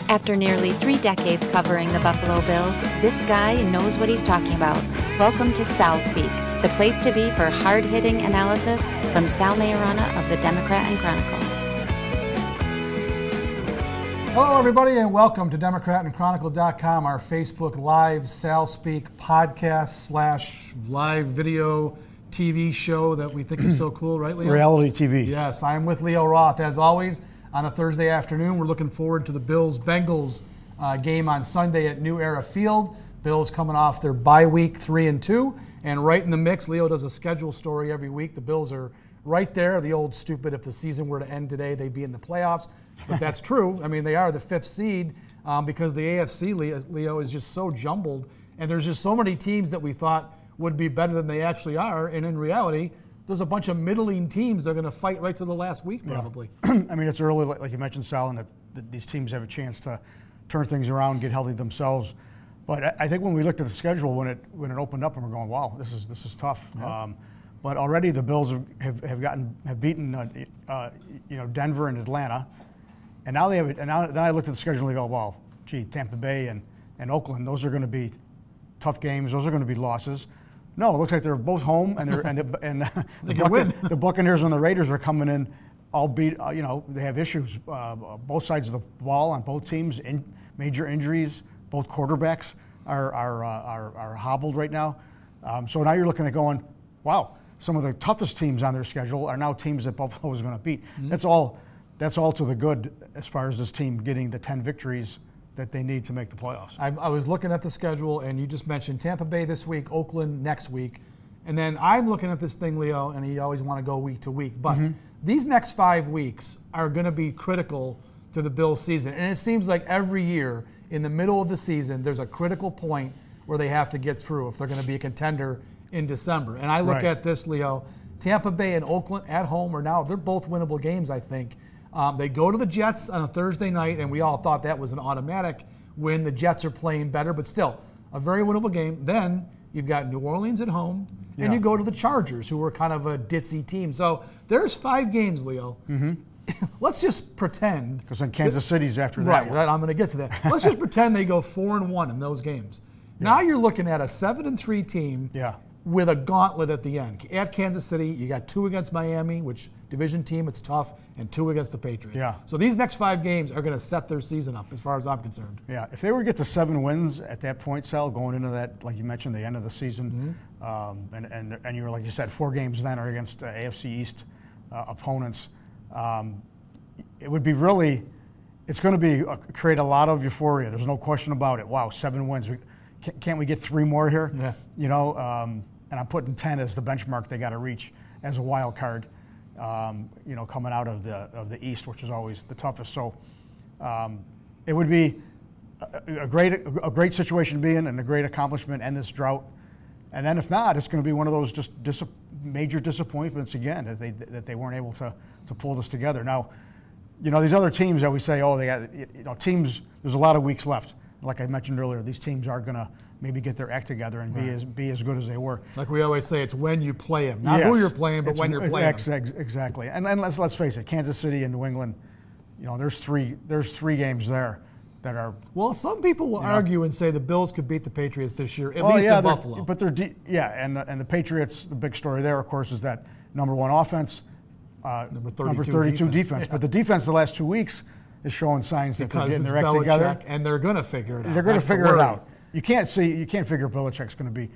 After nearly 3 decades covering the Buffalo Bills, this guy knows what he's talking about. Welcome to Sal Speak, the place to be for hard-hitting analysis from Sal Maiorana of the Democrat and Chronicle. Hello, everybody, and welcome to DemocratandChronicle.com, our Facebook Live Sal Speak podcast / live video TV show that we think is so cool, right, Leo? Reality TV. Yes, I'm with Leo Roth, as always. On a Thursday afternoon, we're looking forward to the Bills-Bengals game on Sunday at New Era Field. Bills coming off their bye week, 3-2, and right in the mix. Leo does a schedule story every week. The Bills are right there. The old stupid, if the season were to end today, they'd be in the playoffs. But that's true. I mean, they are the 5th seed because the AFC, Leo, is just so jumbled. And there's just so many teams that we thought would be better than they actually are. And in reality, there's a bunch of middling teams that are going to fight right to the last week, probably. Yeah. I mean, it's early, like you mentioned, Sal, and that these teams have a chance to turn things around, get healthy themselves. But I think when we looked at the schedule when it opened up, and we're going, wow, this is tough. Yeah. But already the Bills have beaten Denver and Atlanta, and now they have it. And then I looked at the schedule and I go, wow, gee, Tampa Bay and Oakland, those are going to be tough games. Those are going to be losses. No, it looks like they're both home, and the Buccaneers and the Raiders are coming in, albeit they have issues. Both sides of the ball on both teams, major injuries. Both quarterbacks are hobbled right now. So now you're looking at going, wow, some of the toughest teams on their schedule are now teams that Buffalo is going to beat. Mm-hmm. That's all to the good as far as this team getting the 10 victories that they need to make the playoffs. I was looking at the schedule, and you just mentioned Tampa Bay this week, Oakland next week. And then I'm looking at this thing, Leo, and you always want to go week to week. But these next 5 weeks are going to be critical to the Bills season. And it seems like every year in the middle of the season, there's a critical point where they have to get through if they're going to be a contender in December. And I look at this, Leo, Tampa Bay and Oakland at home they're both winnable games, I think. They go to the Jets on a Thursday night, and we all thought that was an automatic win. The Jets are playing better, but still a very winnable game. Then you've got New Orleans at home, and you go to the Chargers, who were kind of a ditzy team. So there's 5 games, Leo. Mm-hmm. Let's just pretend. Because then Kansas City's after that. Right, I'm going to get to that. Let's just pretend they go 4-1 in those games. Yeah. Now you're looking at a 7-3 team with a gauntlet at the end. At Kansas City, you got 2 against Miami, which division team, it's tough, and 2 against the Patriots. Yeah. So these next 5 games are going to set their season up, as far as I'm concerned. Yeah, if they were to get to 7 wins at that point, Sal, going into that, like you mentioned, the end of the season, and you were, like you said, 4 games then are against AFC East opponents. It would be it's going to create a lot of euphoria. There's no question about it. Wow, 7 wins. Can't we get 3 more here? Yeah. And I'm putting 10 as the benchmark they got to reach as a wild card. Coming out of the East, which is always the toughest. So it would be a great situation to be in and a great accomplishment and this drought. And then if not, it's going to be one of those just major disappointments again that they weren't able to pull this together. Now, these other teams that we say, oh, they got teams. There's a lot of weeks left. Like I mentioned earlier, these teams are going to maybe get their act together and be as good as they were. Like we always say, it's when you play them, not who you're playing, but when you're playing them. Exactly. And then let's face it, Kansas City and New England, there's three games there that are. Well, some people will argue and say the Bills could beat the Patriots this year, at least in Buffalo. But and the Patriots, the big story there, of course, is that number 1 offense, number 32 defense. Yeah. But the defense the last 2 weeks is showing signs that they're getting their act together, and they're going to figure it out. They're going to figure it out. You can't figure Belichick's going to be.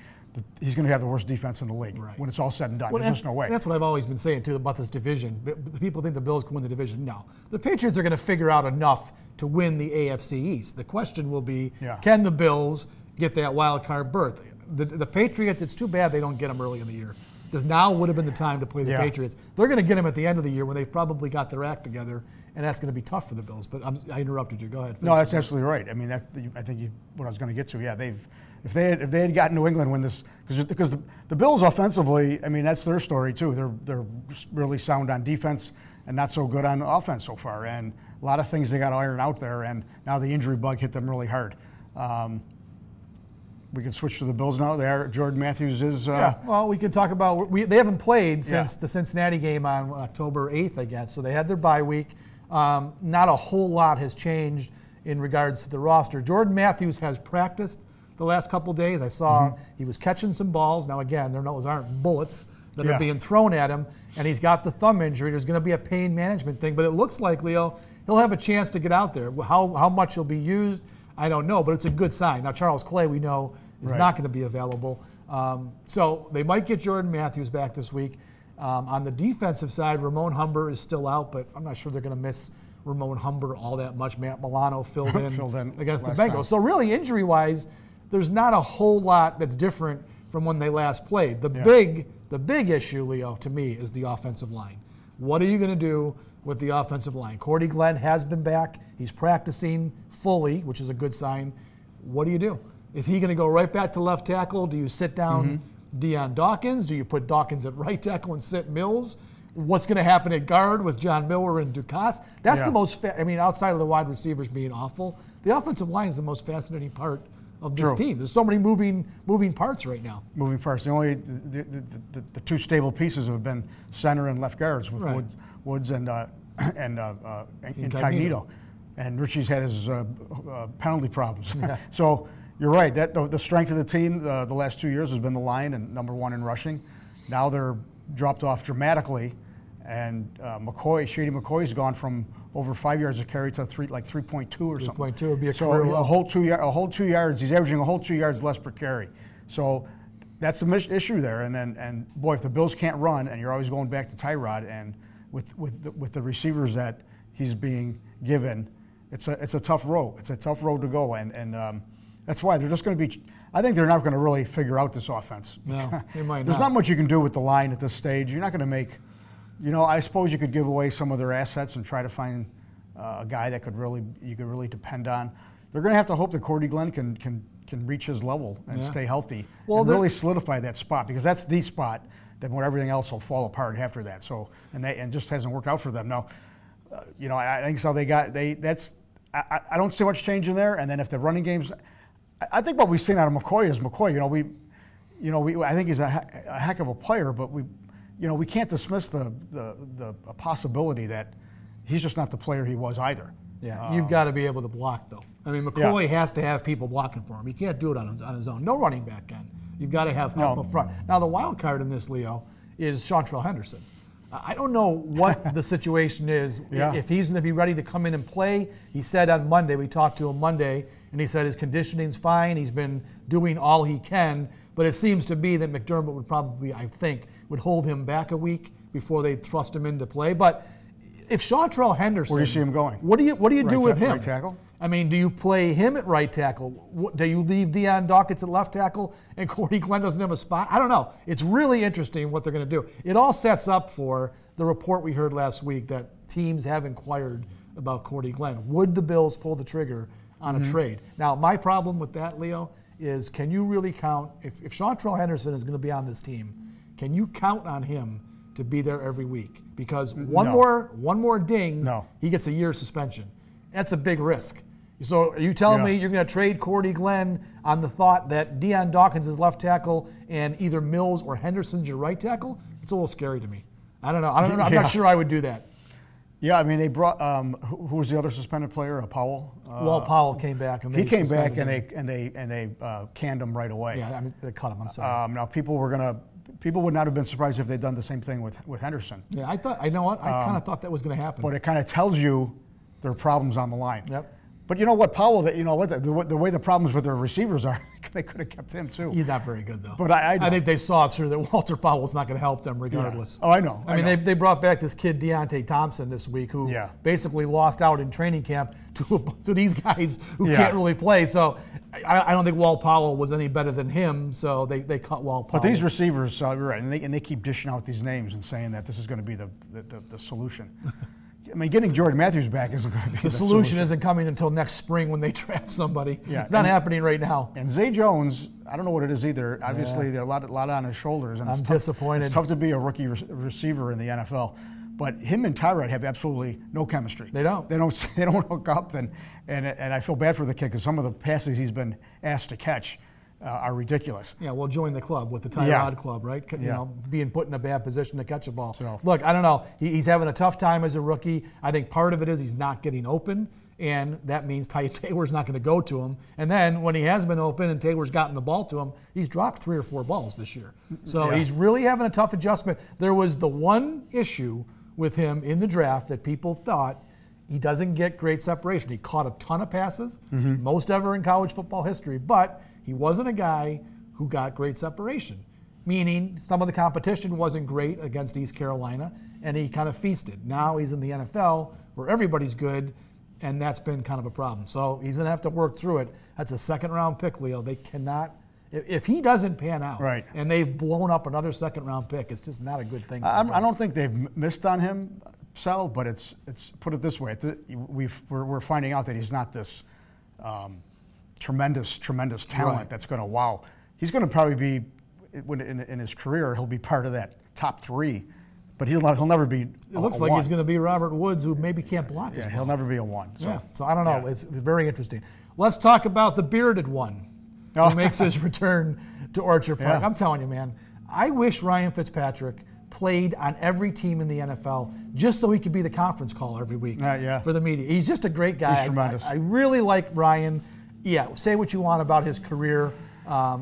He's going to have the worst defense in the league when it's all said and done. There's just no way. That's what I've always been saying too about this division. The people think the Bills can win the division. No, the Patriots are going to figure out enough to win the AFC East. The question will be, can the Bills get that wild card berth? The Patriots. It's too bad they don't get them early in the year, because now would have been the time to play the Patriots. They're going to get them at the end of the year when they've probably got their act together, and that's going to be tough for the Bills. But I interrupted you. Go ahead. No, that's absolutely right. I mean, I think what I was going to get to. Yeah, if they had gotten New England when this, because the Bills offensively, I mean, that's their story too. They're really sound on defense and not so good on offense so far, and a lot of things they got to iron out there. And now the injury bug hit them really hard. We can switch to the Bills now. Jordan Matthews is. Well, we can talk about. They haven't played since the Cincinnati game on October 8th, I guess. So they had their bye week. Not a whole lot has changed in regards to the roster. Jordan Matthews has practiced the last couple days. I saw he was catching some balls. Now, again, those aren't bullets that are being thrown at him, and he's got the thumb injury. There's going to be a pain management thing, but it looks like, Leo, he'll have a chance to get out there. How much he'll be used, I don't know, but it's a good sign. Now, Charles Clay, we know, is not going to be available. So they might get Jordan Matthews back this week. On the defensive side, Ramon Humber is still out, but I'm not sure they're going to miss Ramon Humber all that much. Matt Milano filled in against the Bengals. So really, injury-wise, there's not a whole lot that's different from when they last played. The big issue, Leo, to me, is the offensive line. What are you going to do with the offensive line? Cordy Glenn has been back. He's practicing fully, which is a good sign. What do you do? Is he going to go right back to left tackle? Do you sit down Deion Dawkins? Do you put Dawkins at right tackle and sit Mills? What's going to happen at guard with John Miller and Ducasse? That's the most, outside of the wide receivers being awful, the offensive line is the most fascinating part of this team. There's so many moving parts right now. Moving parts. The two stable pieces have been center and left guards with Woods and Incognito. And Richie's had his penalty problems. So you're right. That the strength of the team the last 2 years has been the line and #1 in rushing. Now they're dropped off dramatically, and Shady McCoy's gone from over 5 yards of carry to 3.2 or something. 3.2 would be a career low. A whole 2 yards. He's averaging a whole 2 yards less per carry. So that's the issue there. And boy, if the Bills can't run, and you're always going back to Tyrod, and with the receivers that he's being given, it's a tough road. It's a tough road to go, and that's why they're just going to be. I think they're not going to really figure out this offense. No, they might not. There's not much you can do with the line at this stage. You're not going to make. I suppose you could give away some of their assets and try to find a guy that you could really depend on. They're going to have to hope that Cordy Glenn can reach his level and stay healthy and really solidify that spot, because that's the spot that where everything else will fall apart after that. So and just hasn't worked out for them. Now, I think so. I don't see much change in there. And then if the running games, I think what we've seen out of McCoy is McCoy. I think he's a heck of a player, but we can't dismiss the possibility that he's just not the player he was either. Yeah, you've got to be able to block, though. McCoy has to have people blocking for him. He can't do it on his own. No running back can. You've got to have help up front. Now, the wild card in this, Leo, is Chantrell Henderson. I don't know what the situation is, if he's going to be ready to come in and play. He said on Monday, we talked to him Monday, and he said his conditioning's fine. He's been doing all he can, but it seems to be that McDermott would probably, would hold him back a week before they thrust him into play. But if Chantrell Henderson, where do you see him going? What do you do with him? Right tackle? Do you play him at right tackle? Do you leave Deion Dawkins at left tackle and Cordy Glenn doesn't have a spot? I don't know. It's really interesting what they're going to do. It all sets up for the report we heard last week that teams have inquired about Cordy Glenn. Would the Bills pull the trigger on a trade? Now, my problem with that, Leo, is can you really count, if Chantrell Henderson is going to be on this team, can you count on him to be there every week? Because one more ding, he gets a year suspension. That's a big risk. So are you telling me you're going to trade Cordy Glenn on the thought that Deion Dawkins is left tackle and either Mills or Henderson's your right tackle? It's a little scary to me. I don't know. I'm not sure I would do that. Yeah, they brought who was the other suspended player? Powell. Walt Powell came back. And he came back and they canned him right away. Yeah, they cut him. I'm sorry. Now people would not have been surprised if they'd done the same thing with Henderson. Yeah, I kind of thought that was going to happen. But it kind of tells you there are problems on the line. Yep. But you know what, Powell, the way the problems with their receivers are, they could have kept him too. He's not very good, though. But I think they saw through that Walter Powell's not going to help them regardless. Yeah. Oh, I know. They brought back this kid, Deontay Thompson, this week, who basically lost out in training camp to these guys who can't really play. So I don't think Walt Powell was any better than him, so they cut Walt Powell. But these receivers, you're right, and they keep dishing out these names and saying that this is going to be the solution. Getting Jordan Matthews back isn't going to be the solution. Isn't coming until next spring when they draft somebody. Yeah, it's not happening right now. And Zay Jones, I don't know what it is either. Obviously, there's a lot on his shoulders. And I'm disappointed. It's tough to be a rookie receiver in the NFL. But him and Tyrod have absolutely no chemistry. They don't. They don't hook up. And I feel bad for the kid because some of the passes he's been asked to catch are ridiculous. Yeah, well, join the club with the Tyrod club, right? Being put in a bad position to catch a ball. So, look, I don't know. He's having a tough time as a rookie. I think part of it is he's not getting open. and that means Ty Taylor's not going to go to him. And then when he has been open and Taylor's gotten the ball to him, he's dropped 3 or 4 balls this year. So he's really having a tough adjustment. There was the one issue with him in the draft that people thought he doesn't get great separation. He caught a ton of passes, most ever in college football history, but he wasn't a guy who got great separation, meaning some of the competition wasn't great against East Carolina, and he kind of feasted. Now he's in the NFL where everybody's good, and that's been kind of a problem. So he's going to have to work through it. That's a second-round pick, Leo. They cannot – if he doesn't pan out and they've blown up another second-round pick, it's just not a good thing. I don't think they've missed on him, Sal, but it's put it this way. We're finding out that he's not this tremendous talent that's going to wow. He's going to probably be in his career. He'll be part of that top 3, but he'll never be. It looks like he's going to be Robert Woods, who maybe can't block. Yeah, he'll never be a 1. So. So I don't know. It's very interesting. Let's talk about the bearded one who makes his return to Orchard Park. I'm telling you, man, I wish Ryan Fitzpatrick played on every team in the NFL just so he could be the conference call every week for the media. He's just a great guy. He's tremendous. I really like Ryan. Yeah, say what you want about his career.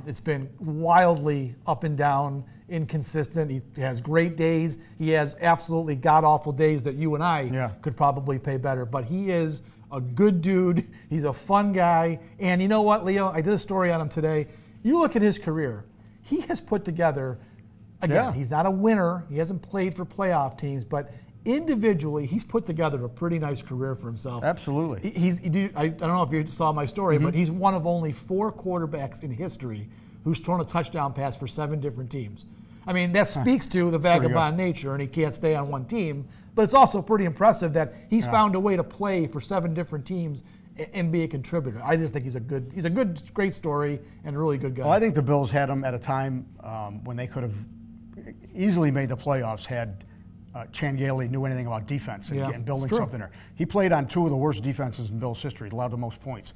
It's been wildly up and down, inconsistent. He has great days. He has absolutely god-awful days that you and I could probably pay better. But he is a good dude. He's a fun guy. And you know what, Leo? I did a story on him today. You look at his career. He has put together, again, he's not a winner. He hasn't played for playoff teams, but individually, he's put together a pretty nice career for himself. Absolutely. I don't know if you saw my story, but he's one of only 4 quarterbacks in history who's thrown a touchdown pass for 7 different teams. I mean, that speaks to the vagabond nature, and he can't stay on one team. But it's also pretty impressive that he's found a way to play for 7 different teams and be a contributor. I just think he's a great story and a really good guy. Well, I think the Bills had him at a time when they could have easily made the playoffs had Chan Gailey knew anything about defense and building something there. He played on 2 of the worst defenses in Bills history, allowed the most points.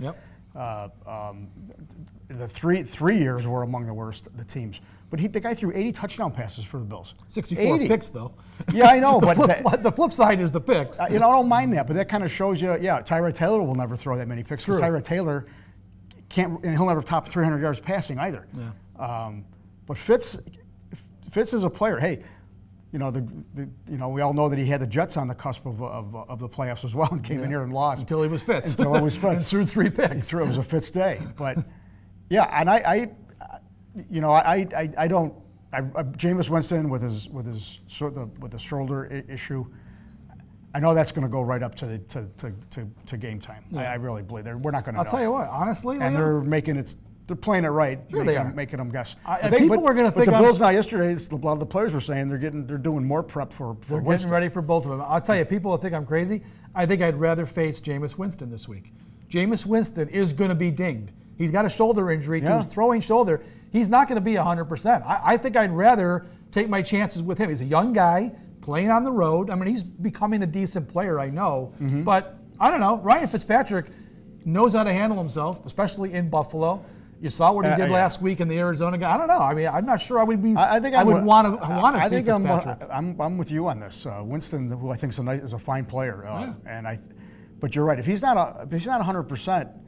The three years were among the worst, the teams. But the guy threw 80 touchdown passes for the Bills. 64 picks, though. Yeah, I know. The flip side is the picks. I don't mind that, but that kind of shows you, Tyrod Taylor will never throw that many picks. Tyrod Taylor can't, and he'll never top 300 yards passing either. But Fitz is a player. Hey, we all know that he had the Jets on the cusp of the playoffs as well and came in here and lost. Until he was Fitz. Until it was Fitz. And threw 3 picks. It was a Fitz day. But, and Jameis Winston with the shoulder issue, I know that's going to go right up to game time. I really believe we're not going to know. I'll tell you what, honestly, and Leo, they're playing it right. Sure they are. Making them guess. People were going to think the Bills now yesterday, a lot of the players were saying they're doing more prep for They're Winston. getting ready for both of them. I'll tell you, people will think I'm crazy. I think I'd rather face Jameis Winston this week. Jameis Winston is going to be dinged. He's got a shoulder injury to his throwing shoulder. He's not going to be 100%. I think I'd rather take my chances with him. He's a young guy playing on the road. I mean, he's becoming a decent player, I know. But I don't know. Ryan Fitzpatrick knows how to handle himself, especially in Buffalo. You saw what he did last week in the Arizona game. I don't know. I mean, I'm not sure I would be. I would want to see Fitzpatrick. I'm with you on this. Winston, who I think is a fine player, but you're right. If he's not 100%,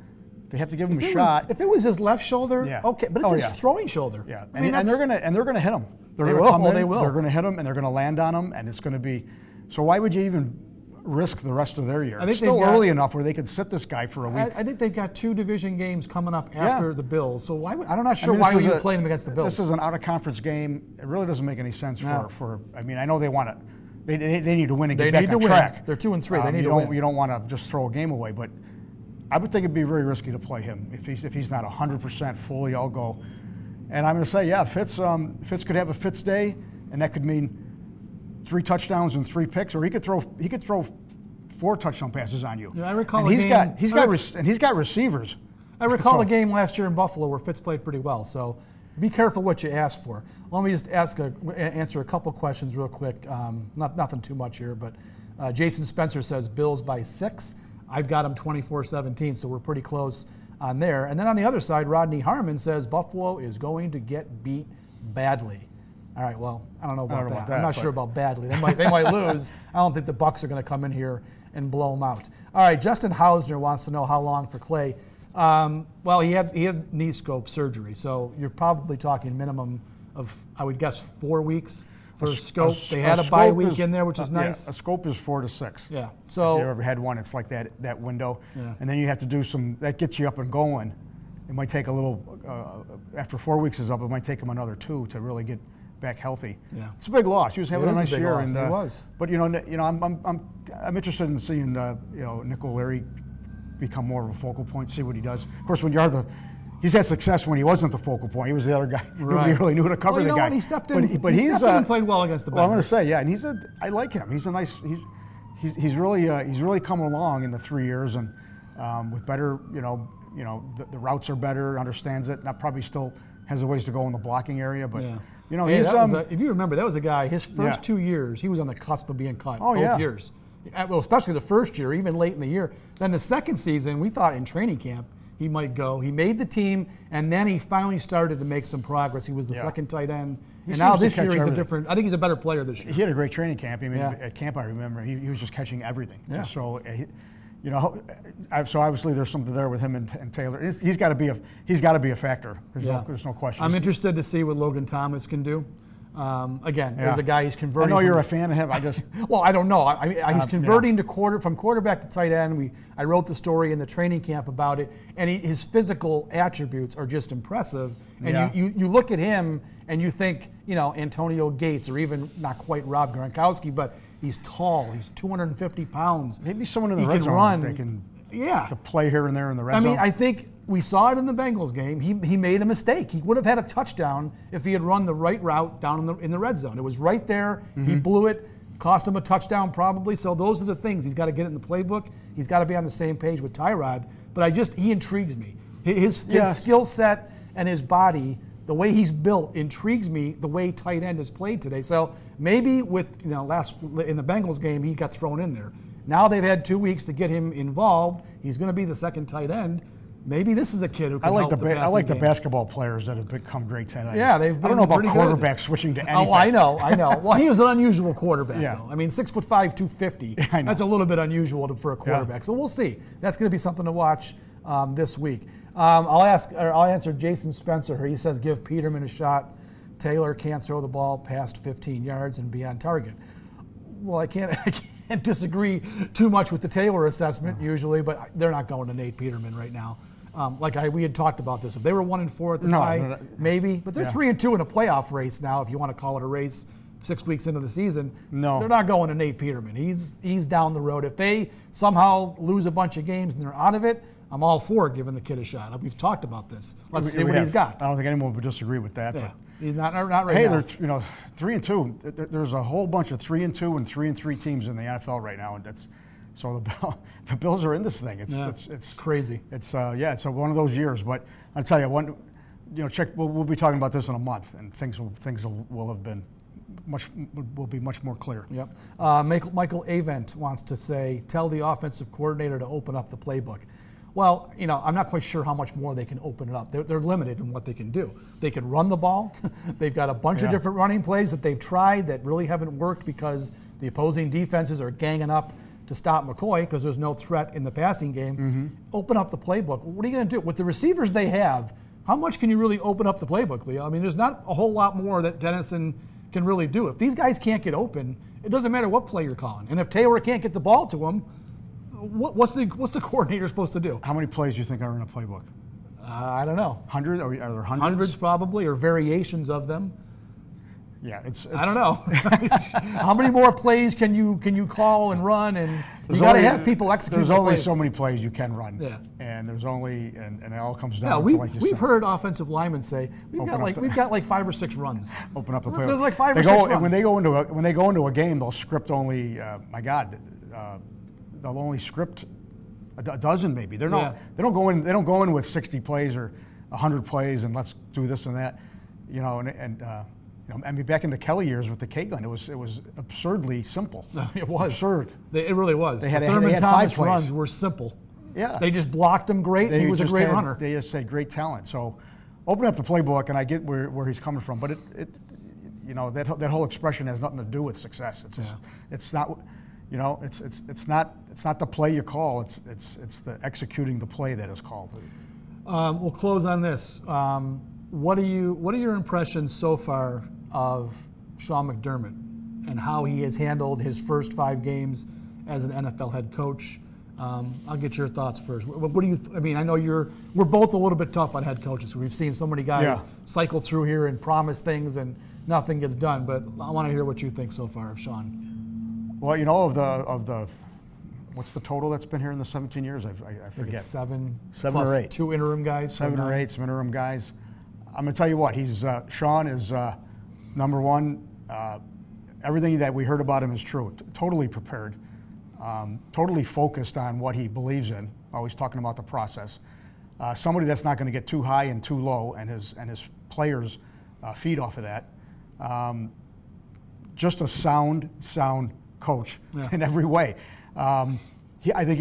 they have to give him a shot. If it was his left shoulder, okay, but it's his throwing shoulder. Yeah, and they're gonna hit him. They will. They're gonna hit him, and they're gonna land on him, and it's gonna be. So why would you even risk the rest of their year? It's still early enough where they could sit this guy for a week. I think they've got 2 division games coming up after the Bills. So I'm not sure why you playing them against the Bills. This is an out-of-conference game. It really doesn't make any sense for. I mean, I know they want to. They need to win and get back on track. They're 2-3. They need to win. You don't want to just throw a game away, but I would think it'd be very risky to play him if he's not 100% fully. I'll go, and I'm going to say, Fitz could have a Fitz day, and that could mean 3 touchdowns and 3 picks, or he could throw 4 touchdown passes on you. Yeah, I recall. And he's got receivers. I recall a game last year in Buffalo where Fitz played pretty well. So be careful what you ask for. Let me just answer a couple questions real quick. Nothing too much here, but Jason Spencer says Bills by 6. I've got them 24-17, so we're pretty close on there. And then on the other side, Rodney Harmon says Buffalo is going to get beat badly. All right, well, I don't know about I don't know that. about that, I'm not but- sure about badly. They might lose. I don't think the Bucs are going to come in here and blow them out. All right, Justin Hausner wants to know how long for Clay. Well, he had knee scope surgery, so you're probably talking minimum of, I would guess, 4 weeks for a scope. They had a bye week in there, which is nice. Yeah, a scope is 4 to 6. Yeah. So if you ever had one, it's like that window. Yeah. And then you have to do that gets you up and going. It might take a little, after 4 weeks is up, it might take him another 2 to really get back healthy. Yeah. It's a big loss. He was having a nice year. Loss. And, He was. But I'm interested in seeing Nick O'Leary become more of a focal point, see what he does. Of course, he's had success when he wasn't the focal point. He was the other guy. Right. Nobody really knew to cover the guy. When he stepped in, but he's stepped in and played well against the Bengals. Well, I'm going to say, yeah, and I like him. He's a nice. He's really come along in the 3 years, and with better, the routes are better, understands it. Not probably still has a ways to go in the blocking area, but yeah. He's if you remember, that was a guy. His first 2 years, he was on the cusp of being cut. Oh, both years. Well, especially the first year, even late in the year. Then the second season, we thought in training camp he might go. He made the team, and then he finally started to make some progress. He was the second tight end, and now this year he's a different. I think he's a better player this year. He had a great training camp. I mean, at camp I remember he was just catching everything. Yeah. So, so obviously there's something there with him and Taylor. He's got to be a factor. There's no question. I'm interested to see what Logan Thomas can do. Again, there's a guy he's converting. I know you're a fan of him. I just well, I don't know. He's converting from quarterback to tight end. I wrote the story in the training camp about it, and his physical attributes are just impressive. And you look at him and you think, Antonio Gates, or even not quite Rob Gronkowski, but he's tall. He's 250 pounds. Maybe someone in the red can zone run. They can to play here and there in the red zone. I mean, I think we saw it in the Bengals game. He made a mistake. He would have had a touchdown if he had run the right route down in the red zone. It was right there. Mm-hmm. He blew it. Cost him a touchdown probably. So those are the things. He's got to get it in the playbook. He's got to be on the same page with Tyrod. But he intrigues me. His skill set and his body, the way he's built, intrigues me the way tight end is played today. So maybe with, in the Bengals game, he got thrown in there. Now they've had 2 weeks to get him involved. He's going to be the second tight end. Maybe this is a kid who can help the passing game. I like the basketball players that have become great tight ends. Yeah, they've been I don't know about quarterbacks switching to anything. Oh, I know. Well, he was an unusual quarterback, though. I mean, 6'5", 250. I know. That's a little bit unusual for a quarterback. Yeah. So we'll see. That's going to be something to watch this week. I'll answer Jason Spencer. He says give Peterman a shot. Taylor can't throw the ball past 15 yards and be on target. Well, I can't disagree too much with the Taylor assessment usually, but they're not going to Nate Peterman right now. We had talked about this. If they were 1-4 at the time, maybe. But they're 3-2 in a playoff race now, if you want to call it a race 6 weeks into the season. No. They're not going to Nate Peterman. He's down the road. If they somehow lose a bunch of games and they're out of it, I'm all for giving the kid a shot. We've talked about this. Let's see what he's got. I don't think anyone would disagree with that. Yeah. But He's not right hey, now. they're 3-2. There's a whole bunch of 3-2 and 3-3 teams in the NFL right now, and the Bills are in this thing. It's crazy. It's one of those years. But I'll tell you, we'll be talking about this in a month, and things will have been will be much more clear. Yep. Michael Avent wants to say, tell the offensive coordinator to open up the playbook. Well, I'm not quite sure how much more they can open it up. They're limited in what they can do. They can run the ball. They've got a bunch of different running plays that they've tried that really haven't worked because the opposing defenses are ganging up to stop McCoy because there's no threat in the passing game. Mm-hmm. Open up the playbook. What are you going to do? With the receivers they have, how much can you really open up the playbook, Leo? I mean, there's not a whole lot more that Dennison can really do. If these guys can't get open, it doesn't matter what play you're calling. And if Taylor can't get the ball to him, what's the coordinator supposed to do? How many plays do you think are in a playbook? I don't know. 100? Are there hundreds? Hundreds probably, or variations of them. Yeah, it's I don't know. How many more plays can you call and run? And you got to have people execute. There's the only plays. so many plays you can run. Yeah. And there's only and it all comes down. Yeah, to like you we've said. heard offensive linemen say we've got like 5 or 6 runs. Open up the playbook. There's like 5 or 6 runs. When they go into a game, they'll script only. They'll only script a dozen maybe. They don't go in with 60 plays or 100 plays and let's do this and that. I mean, back in the Kelly years with the K-gun, it was absurdly simple. It was absurd. It really was. They had Thurman Thomas 5 plays. runs were simple. Yeah, they just blocked him great. And he was a great runner. They just had great talent. So, open up the playbook, and I get where he's coming from. But that whole expression has nothing to do with success. It's just, it's not, it's not the play you call. It's the executing the play that is called. We'll close on this. What are your impressions so far of Sean McDermott and how he has handled his first 5 games as an NFL head coach? I'll get your thoughts first. What do you? I mean, I know we're both a little bit tough on head coaches. We've seen so many guys cycle through here and promise things and nothing gets done. But I want to hear what you think so far of Sean. Well, of the what's the total that's been here in the 17 years? I forget. I think it's 7 or 8. 2 interim guys. 7 or 8 some interim guys. I'm going to tell you what. Sean is number one. Everything that we heard about him is true. Totally prepared. Totally focused on what he believes in, always talking about the process. Somebody that's not going to get too high and too low, and his players feed off of that. Just a sound coach in every way. I think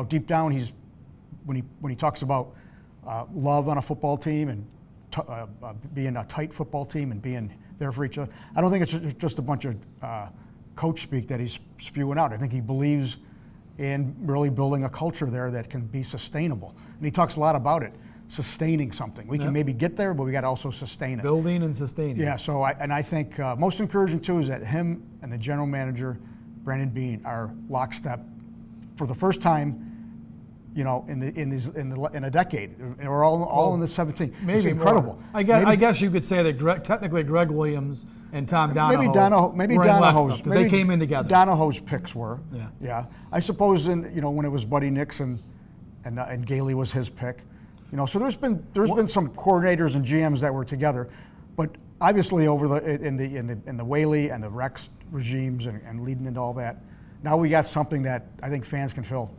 deep down when he talks about love on a football team and being a tight football team and being there for each other. I don't think it's just a bunch of coach speak that he's spewing out. I think he believes in really building a culture there that can be sustainable. And he talks a lot about it, sustaining something. We can maybe get there, but we got to also sustain it. Building and sustaining. Yeah, so I think most encouraging too is that him and the general manager, Brandon Beane, are lockstep for the first time in a decade. We're all in the 17. Maybe it's incredible. More. I guess you could say that technically Greg Williams and Tom Donahoe maybe Donahoe's because they came in together. Donahoe's picks were. Yeah. I suppose when it was Buddy Nixon and Gailey was his pick. So there's been some coordinators and GMs that were together, but obviously over in the Whaley and the Rex regimes and leading into all that, now we got something that I think fans can feel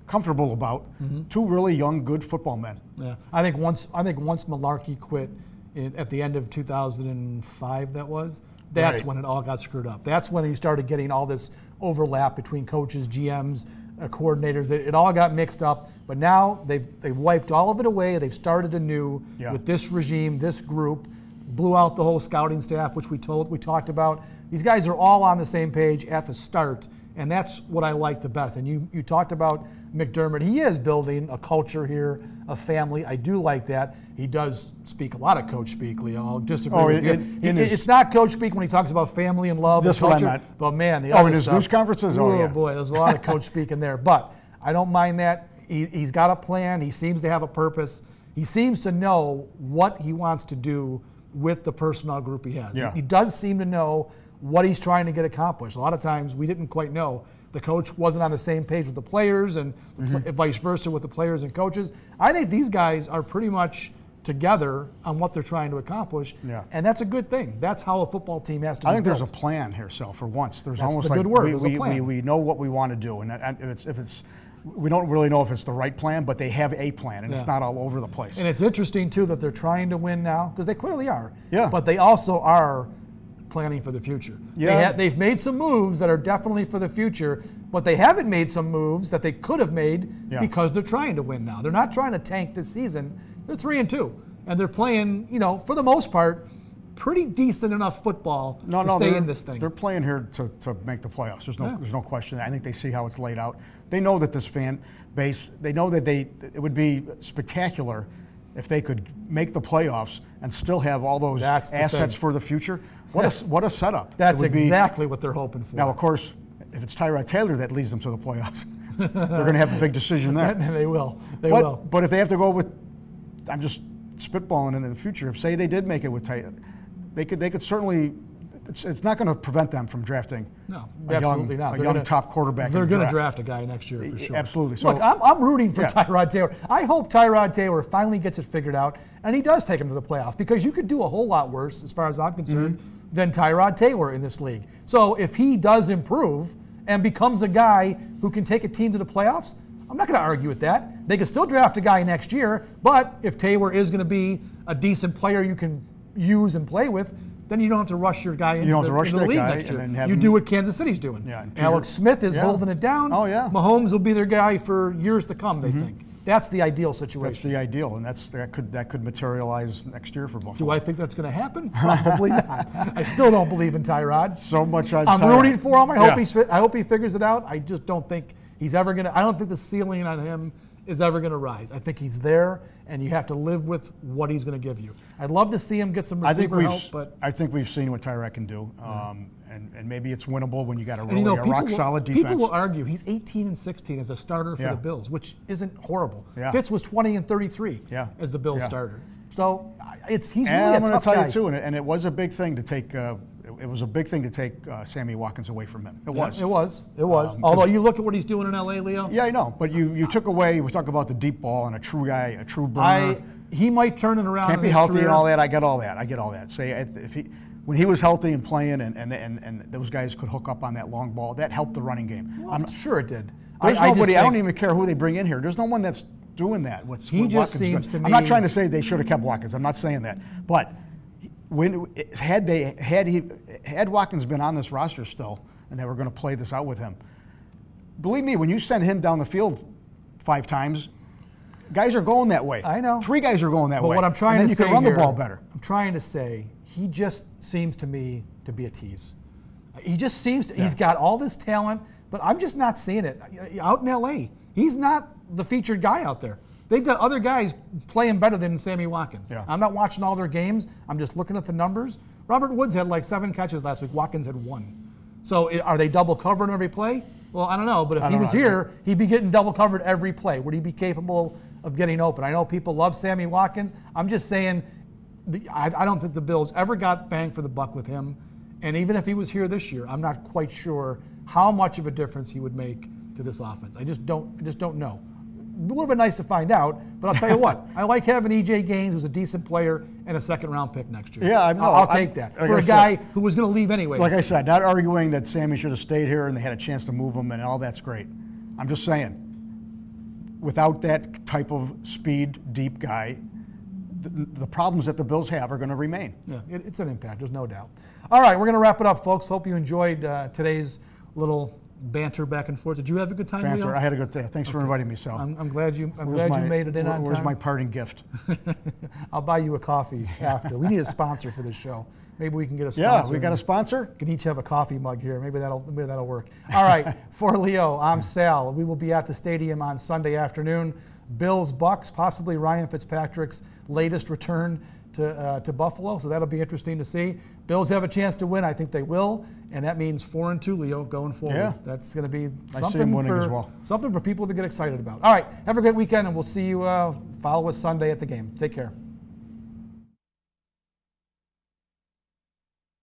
comfortable about. 2 really young, good football men. Yeah, I think once Malarkey quit at the end of 2005, that's when it all got screwed up. That's when he started getting all this overlap between coaches, GMs, coordinators. It all got mixed up. But now they've wiped all of it away. They've started anew with this regime, this group, blew out the whole scouting staff, which we talked about. These guys are all on the same page at the start. And that's what I like the best. And you talked about McDermott. He is building a culture here, a family. I do like that. He does speak a lot of coach speak, Leo. I'll disagree with you. It's not coach speak when he talks about family and love and culture. But man, the other in his stuff, news conferences? Oh boy, there's a lot of coach speak in there. But I don't mind that. He's got a plan. He seems to have a purpose. He seems to know what he wants to do with the personnel group he has. Yeah. He does seem to know what he's trying to get accomplished. A lot of times we didn't quite know. The coach wasn't on the same page with the players and vice versa with the players and coaches. I think these guys are pretty much together on what they're trying to accomplish, and that's a good thing. That's how a football team has to be I think built. there's a plan here, Sal, for once. There's That's almost the like good word. There's a plan. We know what we want to do, and if it's we don't really know if it's the right plan, but they have a plan, and it's not all over the place. And it's interesting, too, that they're trying to win now, because they clearly are. Yeah. But they also are planning for the future. Yeah. They've made some moves that are definitely for the future, but they haven't made some moves that they could have made because they're trying to win now. They're not trying to tank this season. They're 3-2, and they're playing, for the most part, pretty decent enough football to stay in this thing. They're playing here to make the playoffs. There's no question. I think they see how it's laid out. They know that this fan base, they know that it would be spectacular if they could make the playoffs and still have all those assets for the future. What a setup. That's exactly what they're hoping for. Now, of course, if it's Tyrod Taylor that leads them to the playoffs, they're going to have a big decision there. They will. They will. But if they have to go with, I'm just spitballing in the future, if say they did make it with Taylor, they could certainly, it's not going to prevent them from drafting a young top quarterback. They're going to draft a guy next year for sure. Absolutely. So, look, I'm rooting for Tyrod Taylor. I hope Tyrod Taylor finally gets it figured out, and he does take him to the playoffs, because you could do a whole lot worse, as far as I'm concerned, than Tyrod Taylor in this league. So if he does improve and becomes a guy who can take a team to the playoffs, I'm not going to argue with that. They could still draft a guy next year, but if Taylor is going to be a decent player you can use and play with, then you don't have to rush your guy into the league next year. You do what Kansas City's doing. Yeah, Alex Smith is holding it down. Oh, yeah. Mahomes will be their guy for years to come, they think. That's the ideal situation. That's the ideal, and that could materialize next year for Buffalo. Do I think that's going to happen? Probably not. I still don't believe in Tyrod. So much I'm rooting for him. I hope he figures it out. I just don't think he's ever going to. I don't think the ceiling on him is ever going to rise. I think he's there, and you have to live with what he's going to give you. I'd love to see him get some receiver help, but I think we've seen what Tyrod can do, and maybe it's winnable when you got a really rock-solid defense. People will argue he's 18-16 as a starter for the Bills, which isn't horrible. Yeah. Fitz was 20-33 as the Bills starter. So he's really a tough guy. I'm going to tell you too, and it was a big thing to take. It was a big thing to take Sammy Watkins away from him. It was. It was. Although you look at what he's doing in LA, Leo. Yeah, I know. But you took away. We talk about the deep ball and a true guy, a true burner. He might turn it around. Can't be healthy and all that. I get all that. Say when he was healthy and playing, and those guys could hook up on that long ball, that helped the running game. Well, I'm sure it did. There's nobody. I don't even care who they bring in here. There's no one that's doing that. He just seems to me. I'm not trying to say they should have kept Watkins. I'm not saying that, but. Had Watkins been on this roster still, and they were going to play this out with him, believe me, when you send him down the field 5 times, guys are going that way. I know. 3 guys are going that way. But what I'm trying to say you can run the ball better. I'm trying to say he just seems to me to be a tease. He just seems to. He's got all this talent, but I'm just not seeing it out in L.A. He's not the featured guy out there. They've got other guys playing better than Sammy Watkins. Yeah. I'm not watching all their games. I'm just looking at the numbers. Robert Woods had like 7 catches last week. Watkins had 1. So are they double covering every play? Well, I don't know. But if he was here, he'd be getting double covered every play. Would he be capable of getting open? I know people love Sammy Watkins. I'm just saying I don't think the Bills ever got bang for the buck with him. And even if he was here this year, I'm not quite sure how much of a difference he would make to this offense. I just don't know. It would have been nice to find out, but I'll tell you what, I like having E.J. Gaines, who's a decent player, and a second-round pick next year. Yeah, I'll take that for a guy who was going to leave anyways. Like I said, not arguing that Sammy should have stayed here and they had a chance to move him and all that's great. I'm just saying, without that type of speed, deep guy, the problems that the Bills have are going to remain. Yeah, it's an impact, there's no doubt. All right, we're going to wrap it up, folks. Hope you enjoyed today's little banter back and forth. Did you have a good time, Leo? I had a good day. Thanks for inviting me, Sal. I'm glad you made it in on time. Where's my parting gift? I'll buy you a coffee after. We need a sponsor for this show. Maybe we can get a sponsor. Yeah, we got a sponsor? We can each have a coffee mug here. Maybe that'll work. All right, for Leo, I'm Sal. We will be at the stadium on Sunday afternoon. Bills, Bucs, possibly Ryan Fitzpatrick's latest return to Buffalo, so that'll be interesting to see. Bills have a chance to win. I think they will, and that means 4-2, Leo, going forward. Yeah. That's going to be something for people to get excited about. All right, have a great weekend, and we'll see you. Follow us Sunday at the game. Take care.